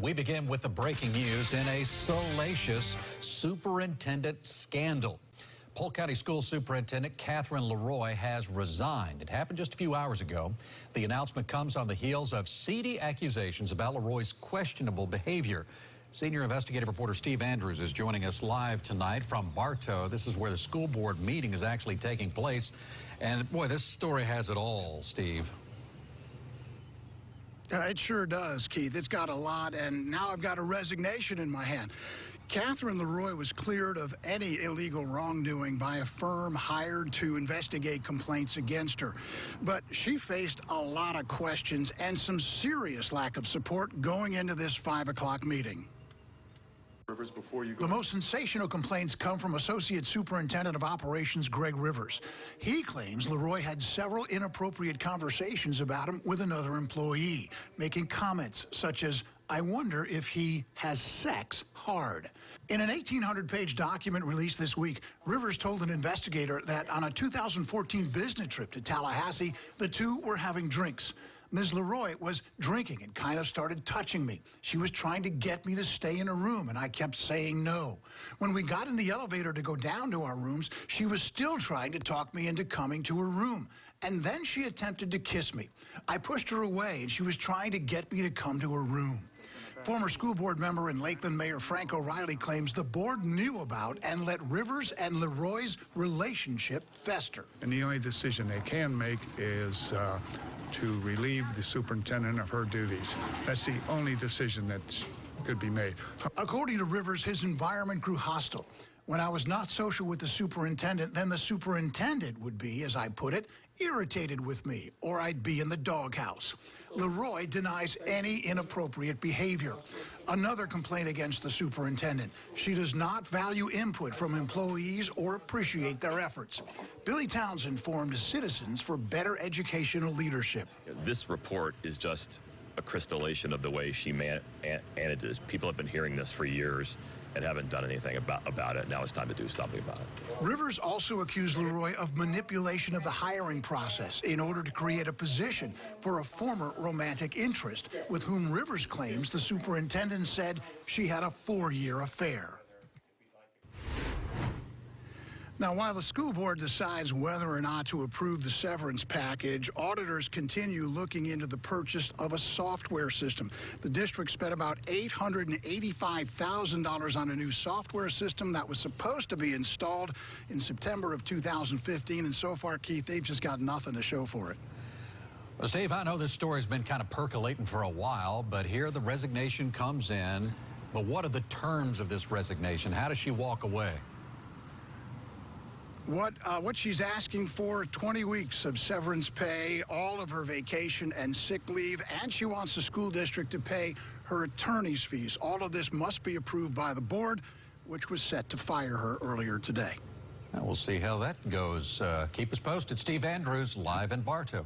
We begin with the breaking news in a salacious superintendent scandal. Polk County School Superintendent Catherine Leroy has resigned. It happened just a few hours ago. The announcement comes on the heels of seedy accusations about Leroy's questionable behavior. Senior investigative reporter Steve Andrews is joining us live tonight from Bartow. This is where the school board meeting is actually taking place. And boy, this story has it all, Steve. It sure does, Keith. It's got a lot, and now I've got a resignation in my hand. Catherine Leroy was cleared of any illegal wrongdoing by a firm hired to investigate complaints against her. But she faced a lot of questions and some serious lack of support going into this 5 o'clock meeting. The most sensational complaints come from Associate Superintendent of Operations Greg Rivers. He claims Leroy had several inappropriate conversations about him with another employee, making comments such as, "I wonder if he has sex hard." In an 1,800-page document released this week, Rivers told an investigator that on a 2014 business trip to Tallahassee, the two were having drinks. Ms. Leroy was drinking and kind of started touching me. She was trying to get me to stay in her room, and I kept saying no. When we got in the elevator to go down to our rooms, she was still trying to talk me into coming to her room. And then she attempted to kiss me. I pushed her away, and she was trying to get me to come to her room. Former school board member and Lakeland Mayor Frank O'Reilly claims the board knew about and let Rivers and Leroy's relationship fester. And the only decision they can make is to relieve the superintendent of her duties. That's the only decision that could be made. According to Rivers, his environment grew hostile. When I was not social with the superintendent, then the superintendent would be, as I put it, irritated with me, or I'd be in the doghouse. Leroy denies any inappropriate behavior. Another complaint against the superintendent. She does not value input from employees or appreciate their efforts. Billy Townsend formed Citizens for Better Educational Leadership. This report is just a crystallization of the way she manages. People have been hearing this for years and haven't done anything about it. Now it's time to do something about it. Rivers also accused Leroy of manipulation of the hiring process in order to create a position for a former romantic interest with whom Rivers claims the superintendent said she had a 4-year affair. Now, while the school board decides whether or not to approve the severance package, auditors continue looking into the purchase of a software system. The district spent about $885,000 on a new software system that was supposed to be installed in September of 2015, and so far, Keith, they've just got nothing to show for it. Well, Steve, I know this story's been kind of percolating for a while, but here the resignation comes in. But what are the terms of this resignation? How does she walk away? What she's asking for, 20 weeks of severance pay, all of her vacation and sick leave, and she wants the school district to pay her attorney's fees. All of this must be approved by the board, which was set to fire her earlier today. We'll see how that goes. Keep us posted. Steve Andrews, live in Bartow.